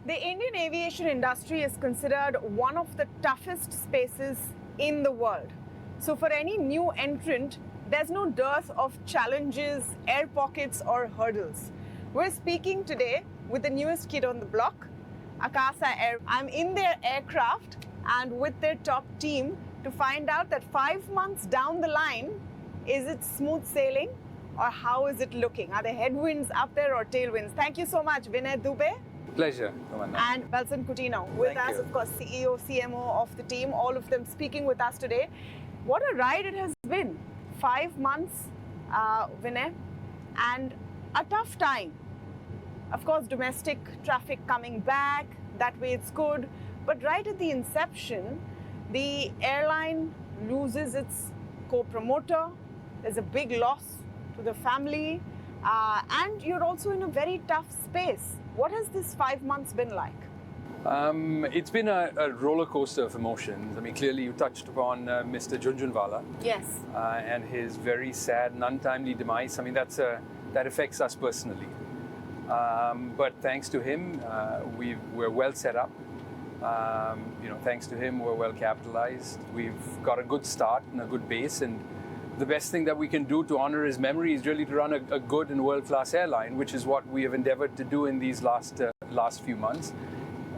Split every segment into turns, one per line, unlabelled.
The Indian aviation industry is considered one of the toughest spaces in the world. So for any new entrant, there's no dearth of challenges, air pockets or hurdles. We're speaking today with the newest kid on the block, Akasa Air. I'm in their aircraft and with their top team to find out that 5 months down the line, is it smooth sailing or how is it looking? Are there headwinds up there or tailwinds? Thank you so much, Vinay Dube.
Pleasure, Tamanna.
And Belson Coutinho with us, of course, CEO, CMO of the team, all of them speaking with us today. What a ride it has been. 5 months, Vinay, and a tough time. Of course, domestic traffic coming back, that way it's good. But right at the inception, the airline loses its co-promoter. There's a big loss to the family. And you're also in a very tough space. What has this 5 months been like?
It's been a roller coaster of emotions. I mean, clearly you touched upon Mr. Jhunjhunwala.
Yes.
And his very sad and untimely demise. I mean, that affects us personally. But thanks to him, we're well set up. Thanks to him, we're well capitalized. We've got a good start and a good base. And the best thing that we can do to honor his memory is really to run a good and world-class airline, which is what we have endeavored to do in these last few months.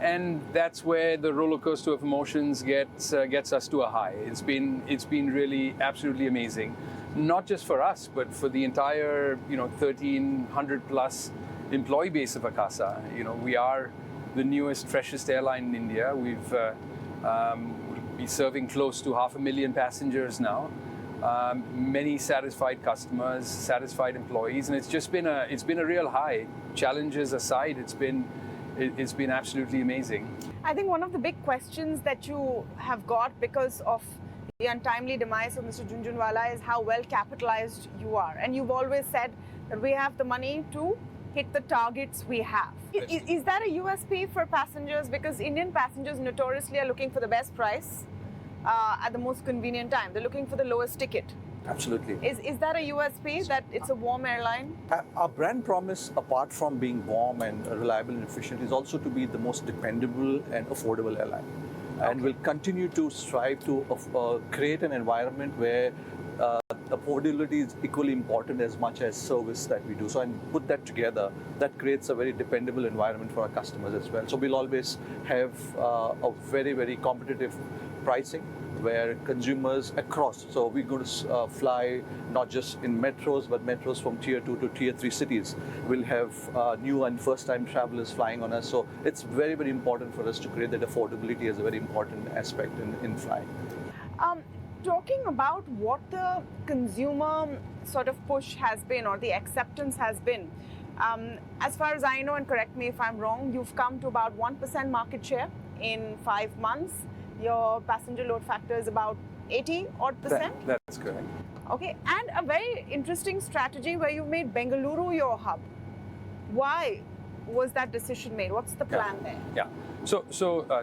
And that's where the roller coaster of emotions gets us to a high. It's been really absolutely amazing, not just for us, but for the entire 1,300 plus employee base of Akasa. We are the newest, freshest airline in India. We'll be serving close to 500,000 passengers now. Many satisfied customers, satisfied employees, and it's been a real high. Challenges aside, it's been absolutely amazing.
I think one of the big questions that you have got because of the untimely demise of Mr. Jhunjhunwala is how well capitalized you are, and you've always said that we have the money to hit the targets we have. Is that a USP for passengers? Because Indian passengers notoriously are looking for the best price at the most convenient time. They're looking for the lowest ticket.
Absolutely.
Is that a USP, that it's a warm airline?
Our brand promise, apart from being warm and reliable and efficient, is also to be the most dependable and affordable airline. Okay. And we'll continue to strive to create an environment where affordability is equally important as much as service that we do. So, and put that together, that creates a very dependable environment for our customers as well. So we'll always have a very, very competitive pricing where consumers across, so we're going to fly not just in metros, but metros from tier 2 to tier 3 cities. We'll have new and first-time travelers flying on us. So it's very, very important for us to create that affordability as a very important aspect in flying.
Talking about what the consumer sort of push has been or the acceptance has been, as far as I know, and correct me if I'm wrong, you've come to about 1% market share in 5 months. Your passenger load factor is about 80-odd%?
That's correct.
Okay, and a very interesting strategy where you made Bengaluru your hub. Why was that decision made? What's the plan there?
Yeah. So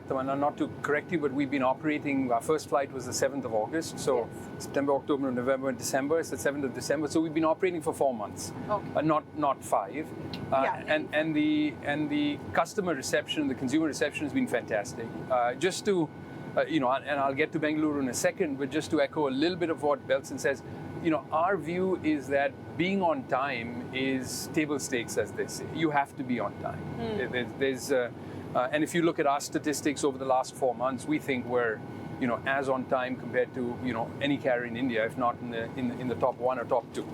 Tamanna, not to correct you, but we've been operating, our first flight was the 7th of August. So yes. September, October, November, and December. It's the 7th of December. So we've been operating for 4 months, okay. Not 5. And the customer reception, the consumer reception has been fantastic. Just to, and I'll get to Bengaluru in a second, but just to echo a little bit of what Belson says, our view is that being on time is table stakes, as they say. You have to be on time. And if you look at our statistics over the last 4 months, we think we're, as on time compared to, any carrier in India, if not in the top 1 or top 2.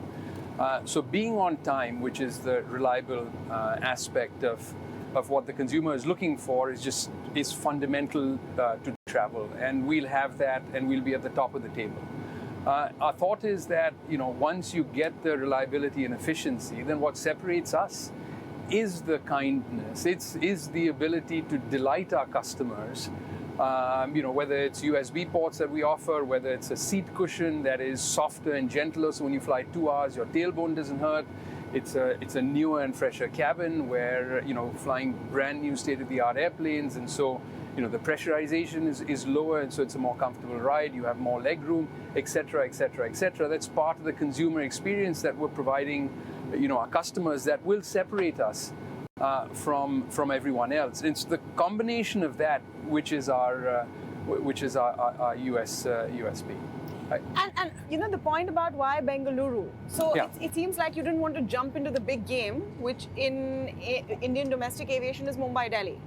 So being on time, which is the reliable aspect of what the consumer is looking for, is fundamental to travel, and we'll have that, and we'll be at the top of the table. Our thought is that once you get the reliability and efficiency, then what separates us is the kindness. Is the ability to delight our customers. Whether it's USB ports that we offer, whether it's a seat cushion that is softer and gentler, so when you fly 2 hours, your tailbone doesn't hurt. It's a newer and fresher cabin where flying brand new state-of-the-art airplanes, and so the pressurization is lower, and so it's a more comfortable ride. You have more leg room, etc., etc., etc. That's part of the consumer experience that we're providing, our customers, that will separate us from everyone else. It's the combination of that which is our USP. Right.
And you know the point about why Bengaluru. So
Yeah.
it seems like you didn't want to jump into the big game, which in Indian domestic aviation is Mumbai Delhi,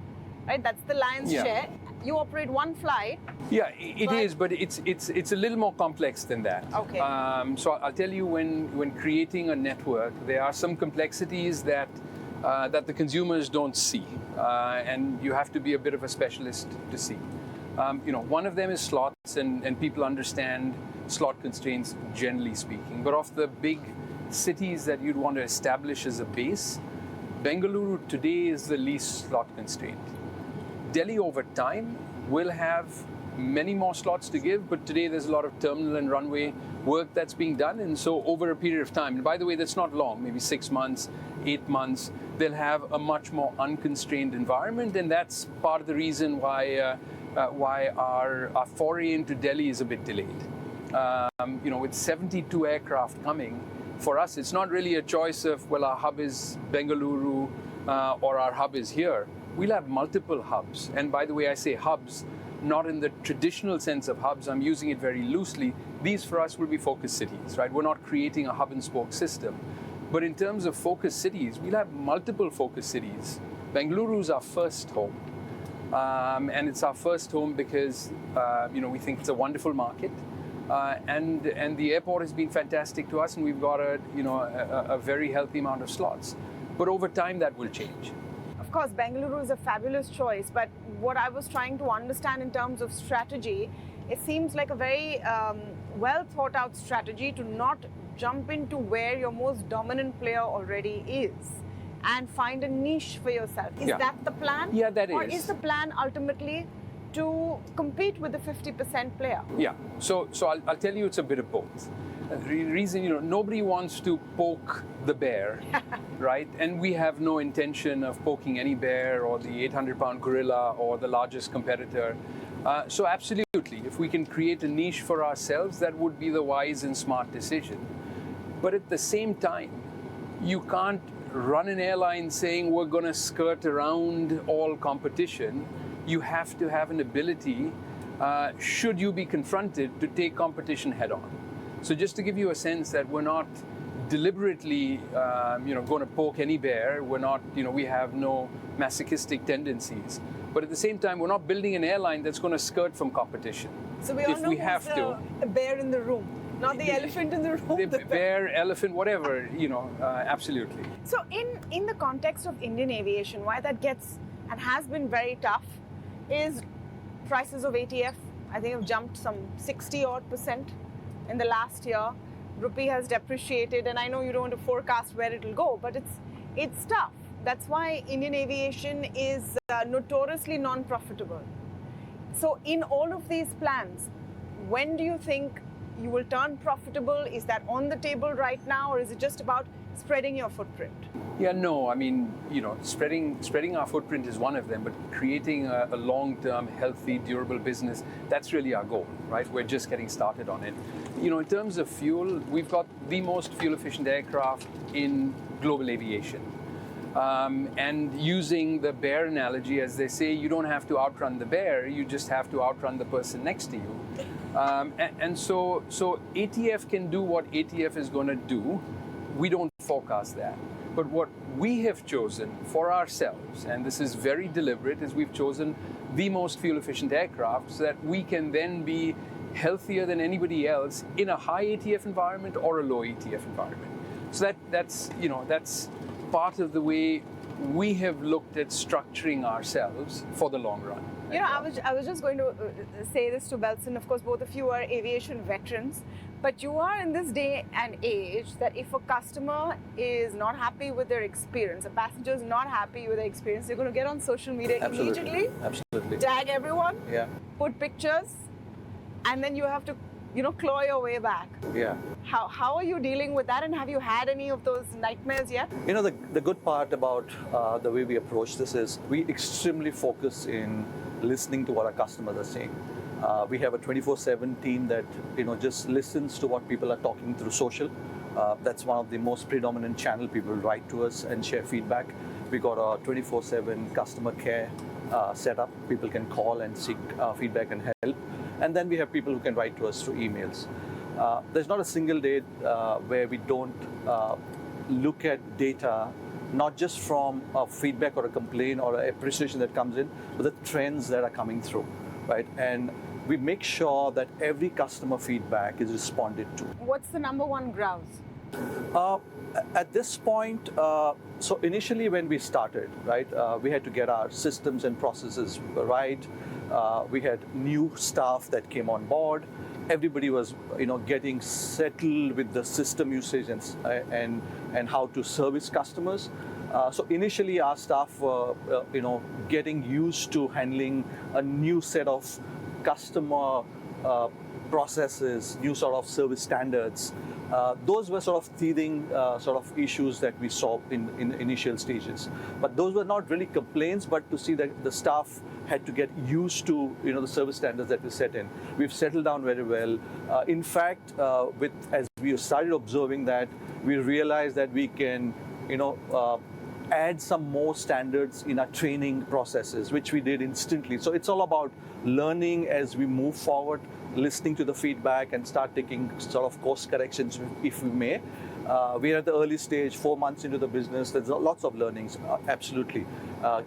right? That's the lion's
Yeah.
share. You operate one flight.
Yeah, it is, but it's a little more complex than that.
Okay.
So I'll tell you, when creating a network, there are some complexities that the consumers don't see, and you have to be a bit of a specialist to see. One of them is slots, and people understand slot constraints generally speaking. But of the big cities that you'd want to establish as a base, Bengaluru today is the least slot constrained. Delhi over time will have many more slots to give, but today there's a lot of terminal and runway work that's being done, and so over a period of time, and by the way, that's not long, maybe 6 months, 8 months, they'll have a much more unconstrained environment, and that's part of the reason why our foray into Delhi is a bit delayed. With 72 aircraft coming, for us, it's not really a choice of, well, our hub is Bengaluru or our hub is here. We'll have multiple hubs. And by the way, I say hubs, not in the traditional sense of hubs. I'm using it very loosely. These for us will be focus cities, right? We're not creating a hub and spoke system. But in terms of focus cities, we'll have multiple focus cities. Bengaluru is our first home. And it's our first home because we think it's a wonderful market, and the airport has been fantastic to us, and we've got a very healthy amount of slots. But over time, that will change.
Of course, Bengaluru is a fabulous choice, but what I was trying to understand in terms of strategy, it seems like a very well thought out strategy to not jump into where your most dominant player already is and find a niche for yourself. Is
Yeah.
that the plan?
Yeah, that
Or
is.
is the plan ultimately to compete with the 50% player?
Yeah, so I'll tell you, it's a bit of both. The reason, nobody wants to poke the bear, right? And we have no intention of poking any bear or the 800-pound gorilla or the largest competitor. So absolutely, if we can create a niche for ourselves, that would be the wise and smart decision. But at the same time, you can't run an airline saying we're going to skirt around all competition. You have to have an ability, should you be confronted, to take competition head on. So just to give you a sense that we're not deliberately, going to poke any bear. We're not, we have no masochistic tendencies. But at the same time, we're not building an airline that's going to skirt from competition.
So we all
if
know
we
who's
have to.
the bear in the room, not the elephant in the room.
The bear, elephant, whatever, absolutely.
So in the context of Indian aviation, why that gets and has been very tough is prices of ATF, I think, have jumped some 60-odd% in the last year. Rupee has depreciated, and I know you don't want to forecast where it'll go, but it's tough. That's why Indian aviation is notoriously non-profitable. So in all of these plans, when do you think you will turn profitable? Is that on the table right now, or is it just about spreading your footprint?
Yeah, no, I mean, spreading our footprint is one of them, but creating a long-term, healthy, durable business, that's really our goal, right? We're just getting started on it. In terms of fuel, we've got the most fuel-efficient aircraft in global aviation. And using the bear analogy, as they say, you don't have to outrun the bear, you just have to outrun the person next to you. So ATF can do what ATF is going to do. We don't forecast that. But what we have chosen for ourselves, and this is very deliberate, is we've chosen the most fuel-efficient aircraft so that we can then be healthier than anybody else in a high ATF environment or a low ATF environment. So that's part of the way we have looked at structuring ourselves for the long run.
I was just going to say this to Belson. Of course, both of you are aviation veterans, but you are in this day and age that if a customer is not happy with their experience, a passenger is not happy with their experience, they're going to get on social media immediately,
Absolutely.
tag everyone,
Yeah.
put pictures, and then you have to, claw your way back.
Yeah.
How are you dealing with that, and have you had any of those nightmares yet?
The good part about the way we approach this is we extremely focus in listening to what our customers are saying. We have a 24/7 team that just listens to what people are talking through social. That's one of the most predominant channel. People write to us and share feedback. We got a 24/7 customer care setup. People can call and seek feedback and help. And then we have people who can write to us through emails. There's not a single day where we don't look at data, not just from a feedback or a complaint or an appreciation that comes in, but the trends that are coming through, right? And we make sure that every customer feedback is responded to.
What's the number one grouse?
At this point, so initially when we started, right, we had to get our systems and processes right. We had new staff that came on board. Everybody was, getting settled with the system usage and how to service customers. So initially, our staff were, getting used to handling a new set of customer processes, new sort of service standards. Those were sort of teething sort of issues that we saw in initial stages. But those were not really complaints, but to see that the staff had to get used to the service standards that we set in. We've settled down very well. In fact, as we started observing that, we realized that we can add some more standards in our training processes, which we did instantly. So it's all about learning as we move forward, listening to the feedback and start taking sort of course corrections if we may. We are at the early stage, 4 months into the business. There's lots of learnings, absolutely.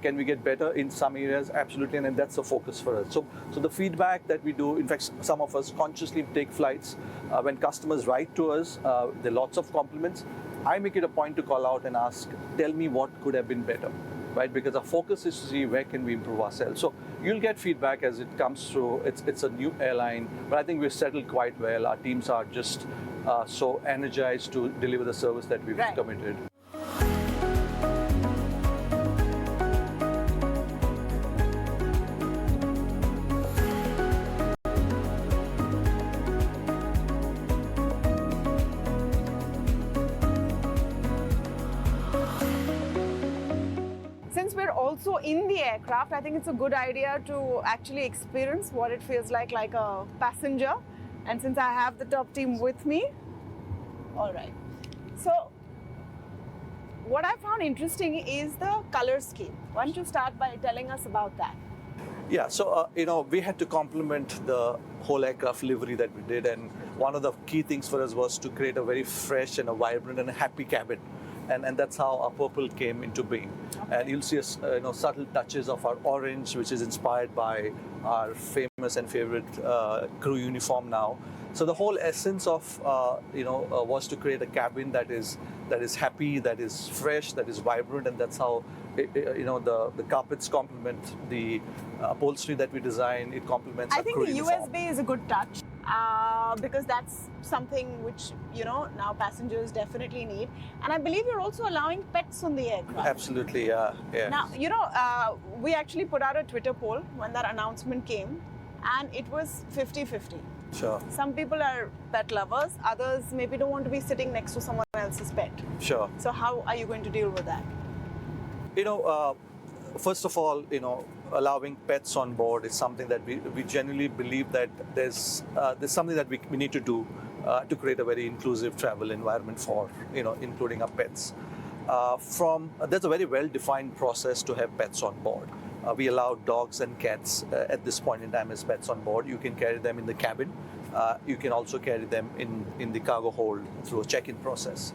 Can we get better in some areas? Absolutely, and that's a focus for us. So the feedback that we do, in fact, some of us consciously take flights. When customers write to us, there are lots of compliments. I make it a point to call out and ask, tell me what could have been better, right? Because our focus is to see where can we improve ourselves. So you'll get feedback as it comes through. It's a new airline, but I think we've settled quite well. Our teams are just so energized to deliver the service that we've committed.
Since we're also in the aircraft, I think it's a good idea to actually experience what it feels like a passenger. And since I have the top team with me, all right. So what I found interesting is the color scheme. Why don't you start by telling us about that?
Yeah, so we had to complement the whole aircraft livery that we did, and one of the key things for us was to create a very fresh and a vibrant and a happy cabin. And that's how our purple came into being. Okay. And you'll see subtle touches of our orange, which is inspired by our famous and favorite crew uniform now. So the whole essence of was to create a cabin that is happy, that is fresh, that is vibrant, and that's how the carpets complement the upholstery that we design. It complements.
I think the USB is a good touch. Because that's something which now passengers definitely need, and I believe you're also allowing pets on the aircraft.
Absolutely, yeah.
Now we actually put out a Twitter poll when that announcement came, and it was 50-50.
Sure.
Some people are pet lovers, others maybe don't want to be sitting next to someone else's pet.
Sure.
So how are you going to deal with that?
First of all, allowing pets on board is something that we genuinely believe that there's something that we need to do to create a very inclusive travel environment for, including our pets. There's a very well-defined process to have pets on board. We allow dogs and cats at this point in time as pets on board. You can carry them in the cabin. You can also carry them in the cargo hold through a check-in process.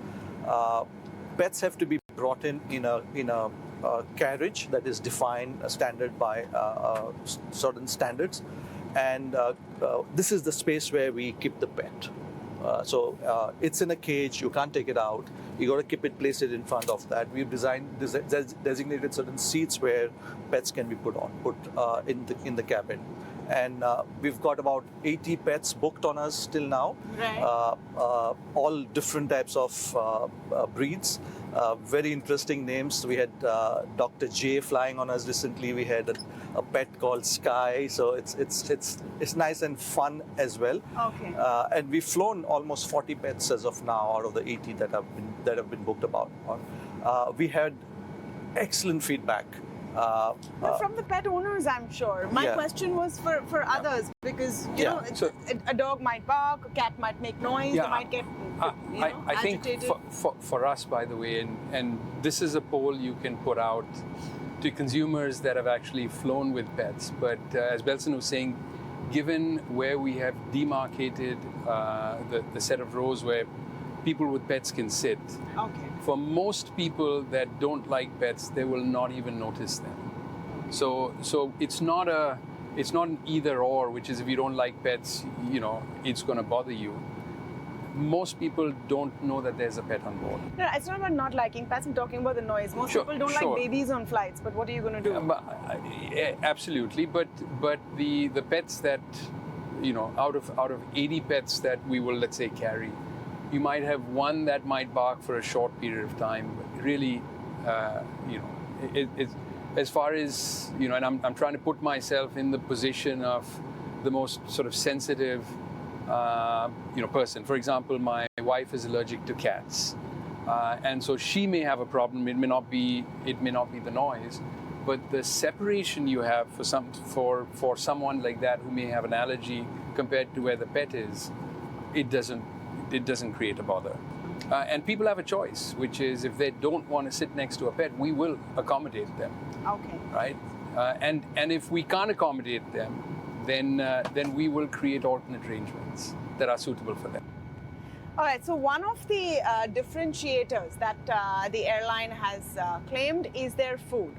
Pets have to be brought in a carriage that is defined standard by certain standards, and this is the space where we keep the pet. So it's in a cage, you can't take it out. You got to keep it, place it in front of that. We've designated certain seats where pets can be put in the cabin. And we've got about 80 pets booked on us till now.
Right.
All different types of breeds. Very interesting names. We had Dr. J flying on us recently. We had a pet called Sky. So it's nice and fun as well.
Okay.
And we've flown almost 40 pets as of now out of the 80 that have been booked about. We had excellent feedback.
But from the pet owners, I'm sure. My question was for others, because a dog might bark, a cat might make noise, they might get bit,
I think
agitated?
for us, by the way, and this is a poll you can put out to consumers that have actually flown with pets. But as Belson was saying, given where we have demarcated the set of rows where people with pets can sit,
Okay.
for most people that don't like pets, they will not even notice them. So it's not an either or, which is if you don't like pets, it's going to bother you. Most people don't know that there's a pet on board.
No, it's not about not liking pets. I'm talking about the noise. Most people don't like babies on flights. But what are you going to do?
Absolutely, but the pets that out of 80 pets that we will, let's say, carry, you might have one that might bark for a short period of time. But really, it's as far as and I'm trying to put myself in the position of the most sort of sensitive person. For example, my wife is allergic to cats, and so she may have a problem. It may not be the noise, but the separation you have for someone like that who may have an allergy compared to where the pet is, it doesn't create a bother. And people have a choice, which is if they don't want to sit next to a pet, we will accommodate them.
Okay.
Right? And if we can't accommodate them, then we will create alternate arrangements that are suitable for them.
All right, so one of the differentiators that the airline has claimed is their food.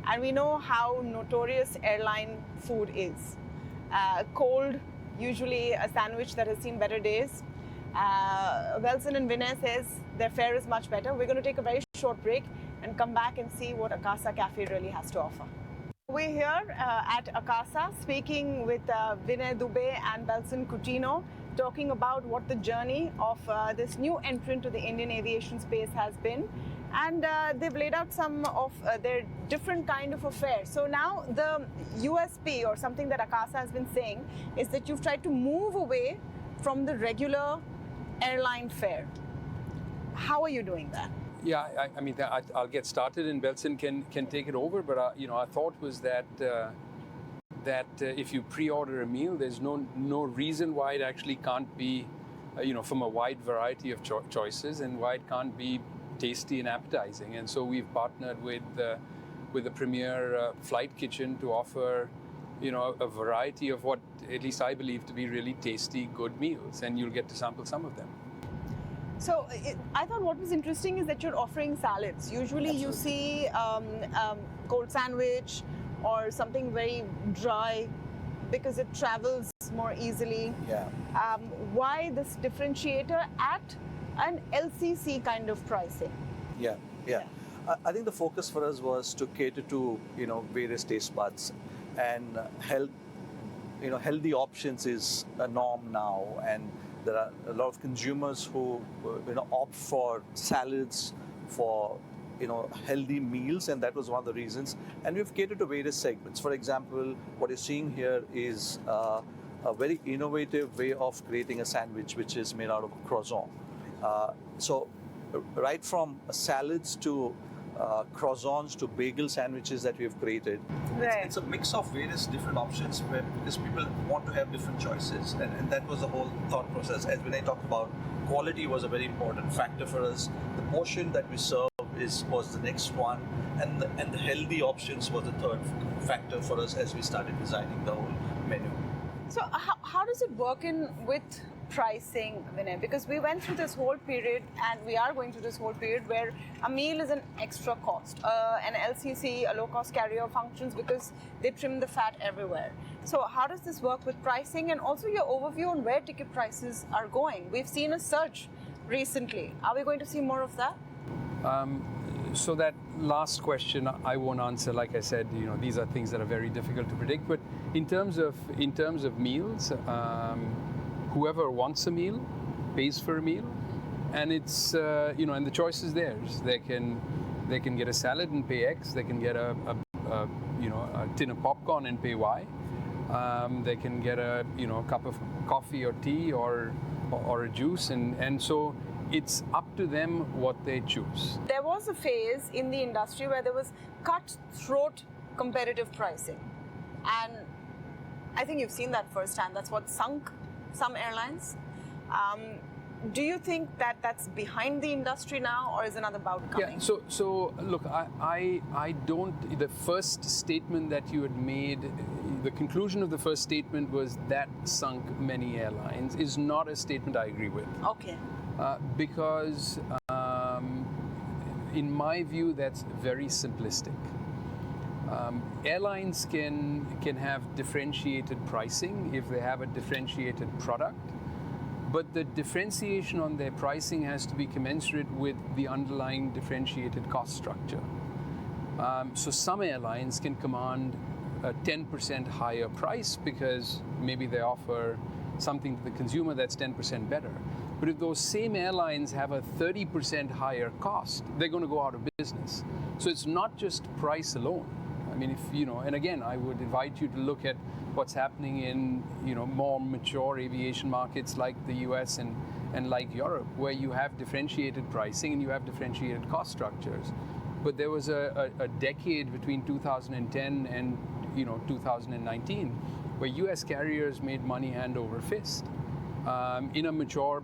And we know how notorious airline food is. Cold, usually a sandwich that has seen better days. Belson and Vinay says their fare is much better. We're going to take a very short break and come back and see what Akasa Cafe really has to offer. We're here at Akasa speaking with Vinay Dube and Belson Coutinho, talking about what the journey of this new entrant to the Indian aviation space has been. And they've laid out some of their different kind of affairs. So now the USP, or something that Akasa has been saying, is that you've tried to move away from the regular airline fare. How are you doing that?
Yeah, I mean, I'll get started and Belson can take it over. But our thought was that if you pre-order a meal, there's no reason why it actually can't be, from a wide variety of choices, and why it can't be tasty and appetizing. And so we've partnered with the premier flight kitchen to offer, a variety of what at least I believe to be really tasty, good meals, and you'll get to sample some of them.
So I thought what was interesting is that you're offering salads. Usually you see cold sandwich or something very dry because it travels more easily.
Yeah.
Why this differentiator at an LCC kind of pricing?
Yeah. I think the focus for us was to cater to various taste buds, and healthy options is a norm now, and there are a lot of consumers who opt for salads, for healthy meals, and that was one of the reasons. And we've catered to various segments. For example, what you're seeing here is a very innovative way of creating a sandwich, which is made out of croissant. So right from salads to croissants to bagel sandwiches that we've created.
Right.
It's a mix of various different options because people want to have different choices, and that was the whole thought process. As Vinay talked about, quality was a very important factor for us. The portion that we serve was the next one, and the healthy options was the third factor for us as we started designing the whole menu.
So how does it work in with pricing, Vinay? Because we went through this whole period, and we are going through this whole period where a meal is an extra cost. An LCC, a low-cost carrier, functions because they trim the fat everywhere. So how does this work with pricing, and also your overview on where ticket prices are going? We've seen a surge recently. Are we going to see more of that?
So that last question I won't answer. Like I said, these are things that are very difficult to predict. But in terms of meals, whoever wants a meal pays for a meal, and it's and the choice is theirs. They can get a salad and pay X. They can get a tin of popcorn and pay Y. They can get a cup of coffee or tea or a juice, and so it's up to them what they choose.
There was a phase in the industry where there was cutthroat competitive pricing, and I think you've seen that firsthand. That's what sunk some airlines. Do you think that that's behind the industry now, or is another bout coming?
Yeah, so look, I don't, the first statement that you had made, the conclusion of the first statement was that sunk many airlines is not a statement I agree with.
Okay.
Because in my view, that's very simplistic. Airlines can have differentiated pricing if they have a differentiated product, but the differentiation on their pricing has to be commensurate with the underlying differentiated cost structure. So some airlines can command a 10% higher price because maybe they offer something to the consumer that's 10% better. But if those same airlines have a 30% higher cost, they're going to go out of business. So it's not just price alone. I mean, and again, I would invite you to look at what's happening in, more mature aviation markets like the US and like Europe, where you have differentiated pricing and you have differentiated cost structures. But there was a decade between 2010 and, 2019, where US carriers made money hand over fist. In a mature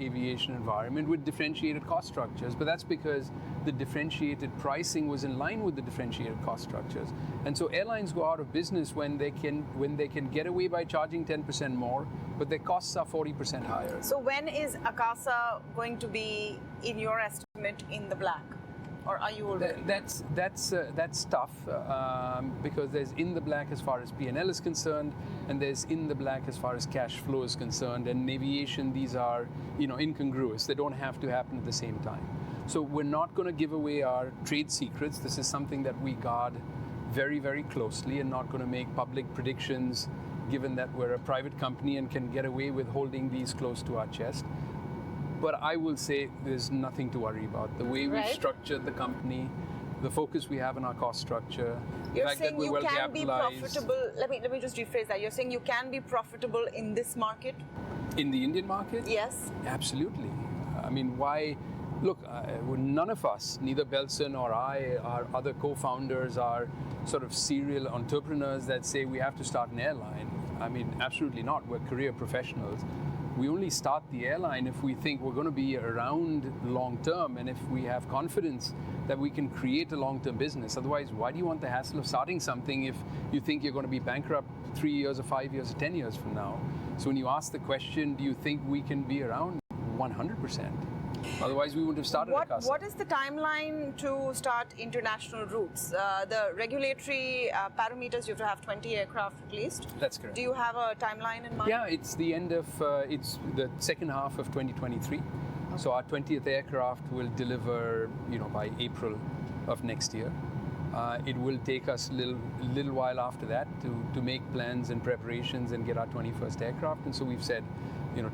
aviation environment with differentiated cost structures, but that's because the differentiated pricing was in line with the differentiated cost structures. And so airlines go out of business when they can get away by charging 10% more, but their costs are 40% higher.
So when is Akasa going to be, in your estimate, in the black? Or are you already?
That's tough because there's in the black as far as P&L is concerned, and there's in the black as far as cash flow is concerned. And in aviation, these are incongruous. They don't have to happen at the same time. So we're not going to give away our trade secrets. This is something that we guard very, very closely, and not going to make public predictions, given that we're a private company and can get away with holding these close to our chest. But I will say there's nothing to worry about. The way we've structured the company, the focus we have on our cost structure, the fact that we're well capitalized.
You're saying you can be profitable. Let me just rephrase that. You're saying you can be profitable in this market?
In the Indian market?
Yes.
Absolutely. I mean, why? Look, none of us, neither Belson or I, our other co-founders, are sort of serial entrepreneurs that say we have to start an airline. I mean, absolutely not. We're career professionals. We only start the airline if we think we're going to be around long term, and if we have confidence that we can create a long-term business. Otherwise, why do you want the hassle of starting something if you think you're going to be bankrupt 3 years or 5 years or 10 years from now? So when you ask the question, do you think we can be around? 100%. Otherwise, we wouldn't have started Akasa.
What is the timeline to start international routes? The regulatory parameters, you have to have 20 aircraft at least.
That's correct.
Do you have a timeline in mind?
Yeah, it's the end of, it's the second half of 2023. Okay. So our 20th aircraft will deliver, by April of next year. It will take us a little while after that to make plans and preparations and get our 21st aircraft. And so we've said,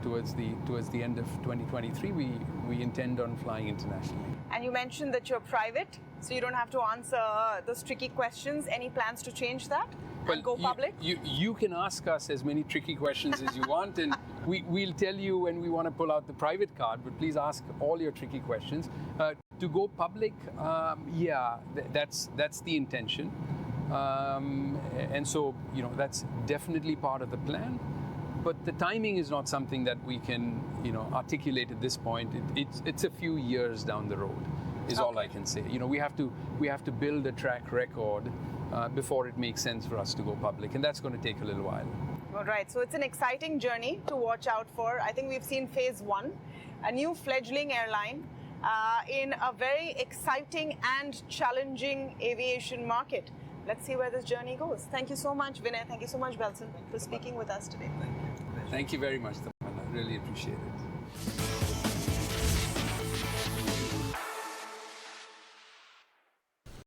towards the end of 2023, we intend on flying internationally.
And you mentioned that you're private, so you don't have to answer those tricky questions. Any plans to change that and go public?
You can ask us as many tricky questions as you want, and we'll tell you when we want to pull out the private card, but please ask all your tricky questions. To go public, that's the intention. And so, that's definitely part of the plan. But the timing is not something that we can, articulate at this point. It's a few years down the road, is all I can say. We have to build a track record before it makes sense for us to go public, and that's going to take a little while.
All right. So it's an exciting journey to watch out for. I think we've seen phase 1, a new fledgling airline in a very exciting and challenging aviation market. Let's see where this journey goes. Thank you so much, Vinay. Thank you so much, Belson, for speaking with us today.
Thank you very much, Tamanna. I really appreciate it.